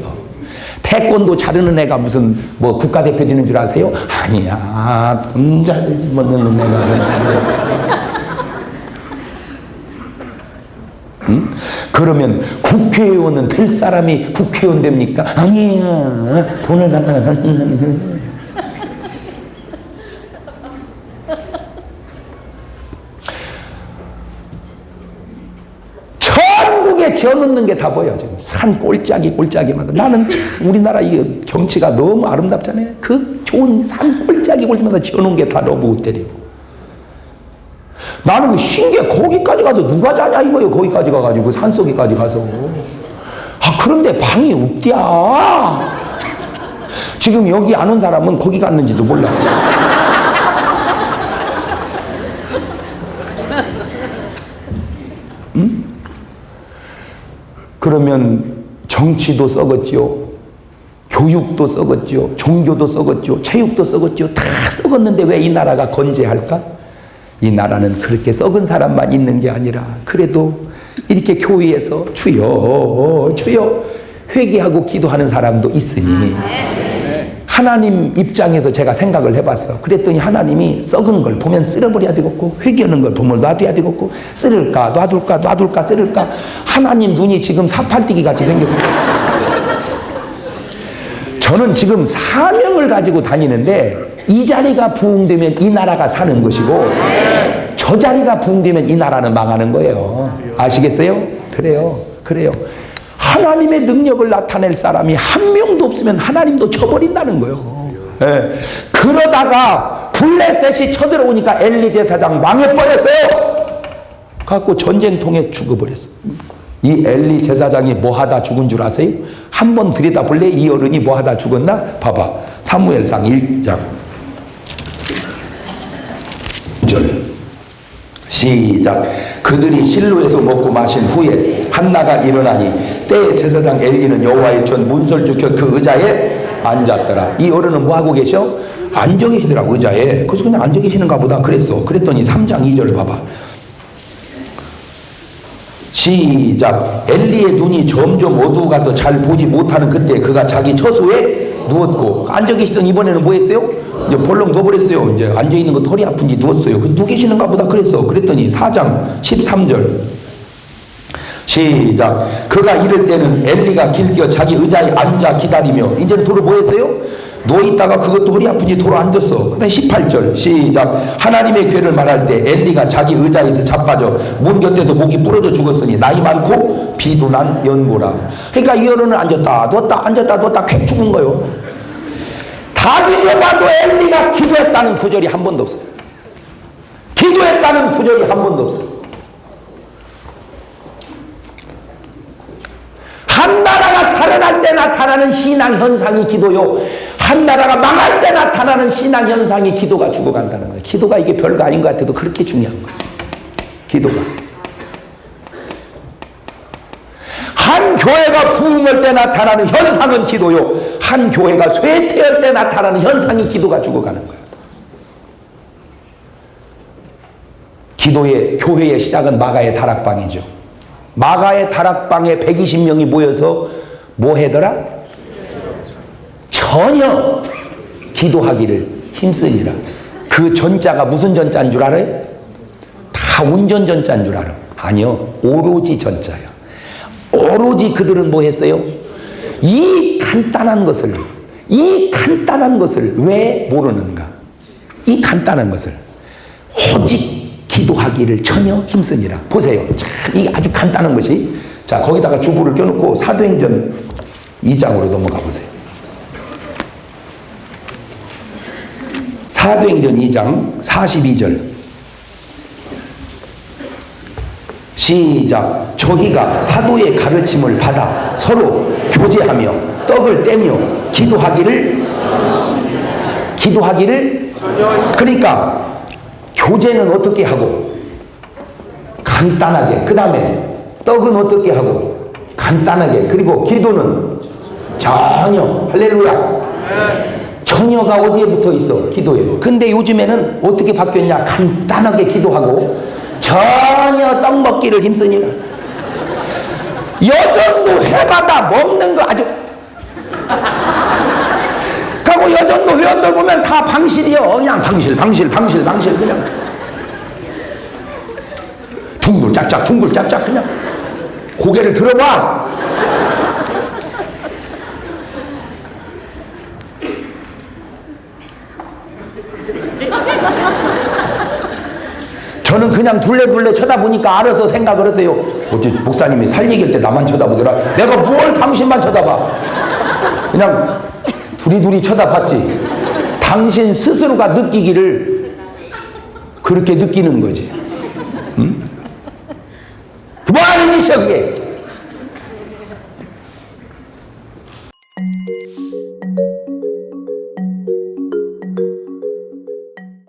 S1: 태권도 잘하는 애가 무슨 뭐 국가대표 되는 줄 아세요? 아니야. 돈 잘 먹는 애가. 응? 그러면 국회의원은 될 사람이 국회의원 됩니까? 아니야. 돈을 갖다가 천국에 지어놓는 게 다 보여. 지금 산 꼴짜기마다. 나는 참 우리나라 이 경치가 너무 아름답잖아요. 그 좋은 산 꼴짜기마다 지어놓은 게 다 너무 때리고. 나는 그 신기해. 거기까지 가서 누가 자냐 이거예요. 거기까지 가가지고 산속에까지 가서. 그런데 방이 없디야. 지금 여기 안 온 사람은 거기 갔는지도 몰라. 응? 그러면 정치도 썩었지요. 교육도 썩었지요. 종교도 썩었지요. 체육도 썩었지요. 다 썩었는데 왜 이 나라가 건재할까? 이 나라는 그렇게 썩은 사람만 있는 게 아니라 그래도 이렇게 교회에서 주여 회개하고 기도하는 사람도 있으니 하나님 입장에서 제가 생각을 해봤어. 그랬더니 하나님이 썩은 걸 보면 쓸어버려야 되겠고 회개하는 걸 보면 놔둬야 되겠고 쓸을까 놔둘까 쓸을까. 하나님 눈이 지금 사팔뛰기 같이 생겼어요. 저는 지금 사명을 가지고 다니는데 이 자리가 부흥되면 이 나라가 사는 것이고 저 자리가 부흥되면 이 나라는 망하는 거예요. 아시겠어요? 그래요. 하나님의 능력을 나타낼 사람이 한 명도 없으면 하나님도 쳐버린다는 거예요. 예. 그러다가 블레셋이 쳐들어오니까 엘리 제사장 망해버렸어요. 갖고 전쟁통에 죽어버렸어. 이 엘리 제사장이 뭐 하다 죽은 줄 아세요? 한번 들여다볼래? 이 어른이 뭐 하다 죽었나? 봐봐. 사무엘상 1장 시작. 그들이 실로에서 먹고 마신 후에 한나가 일어나니 때에 제사장 엘리는 여호와의 전 문설주 곁 그 의자에 앉았더라. 이 어른은 뭐 하고 계셔? 앉아 계시더라고 의자에. 그래서 그냥 앉아 계시는가 보다 그랬어. 그랬더니 3장 2절 봐봐. 시작. 엘리의 눈이 점점 어두워가서 잘 보지 못하는 그때 그가 자기 처소에 누웠고. 앉아 계시던 이번에는 뭐 했어요? 이제 벌렁 누워버렸어요. 이제 앉아있는 거 허리 아픈지 누웠어요. 그래서 누워 계시는가 보다 그랬어. 그랬더니 4장 13절 시작. 그가 이럴 때는 엘리가 길겨 자기 의자에 앉아 기다리며. 이제는 도로 뭐 했어요? 누워있다가 그것도 허리 아픈지 도로 앉았어. 그 다음에 18절 시작. 하나님의 괴를 말할 때 엘리가 자기 의자에서 자빠져 문 곁에서 목이 부러져 죽었으니 나이 많고 비도 난 연고라. 그러니까 이 어른은 앉았다 누웠다 쾌 죽은 거예요. 다 뒤져봐도 엘리가 기도했다는 구절이 한 번도 없어요. 기도했다는 구절이 한 번도 없어요. 한 나라가 살아날 때 나타나는 신앙 현상이 기도요. 한 나라가 망할 때 나타나는 신앙 현상이 기도가 죽어간다는 거예요. 기도가 이게 별거 아닌 것 같아도 그렇게 중요한 거예요. 기도가. 한 교회가 부흥할 때 나타나는 현상은 기도요. 한 교회가 쇠퇴할 때 나타나는 현상이 기도가 죽어가는 거예요. 교회의 시작은 마가의 다락방이죠. 마가의 다락방에 120명이 모여서 뭐 하더라? 전혀 기도하기를 힘쓰니라. 그 전자가 무슨 전자인 줄 알아요? 다 운전 전자인 줄 알아. 아니요, 오로지 전자야. 오로지 그들은 뭐 했어요? 이 간단한 것을 왜 모르는가? 이 간단한 것을 오직 기도하기를 전혀 힘쓰니라. 보세요. 참, 이게 아주 간단한 것이. 자, 거기다가 주부를 껴놓고 사도행전 2장으로 넘어가 보세요. 사도행전 2장 42절. 시작. 저희가 사도의 가르침을 받아 서로 교제하며 떡을 떼며 기도하기를. 그러니까 교제는 어떻게 하고? 간단하게. 그 다음에 떡은 어떻게 하고? 간단하게. 그리고 기도는 전혀. 할렐루야. 전혀가 어디에 붙어 있어? 기도에. 근데 요즘에는 어떻게 바뀌었냐? 간단하게 기도하고 전혀 떡 먹기를 힘쓰니라. 여전도 회마다 먹는 거 아주. 그리고 여전도 회원들 보면 다 방실이요. 그냥 방실 그냥 둥글 짝짝 그냥 고개를 들어봐. 저는 그냥 둘레둘레 쳐다보니까 알아서 생각을 했어요. 어째 목사님이 살 얘기할 때 나만 쳐다보더라. 내가 뭘 당신만 쳐다봐. 그냥 두리두리 쳐다봤지. 당신 스스로가 느끼기를 그렇게 느끼는 거지. 응? 뭐 하는 짓이야 그게.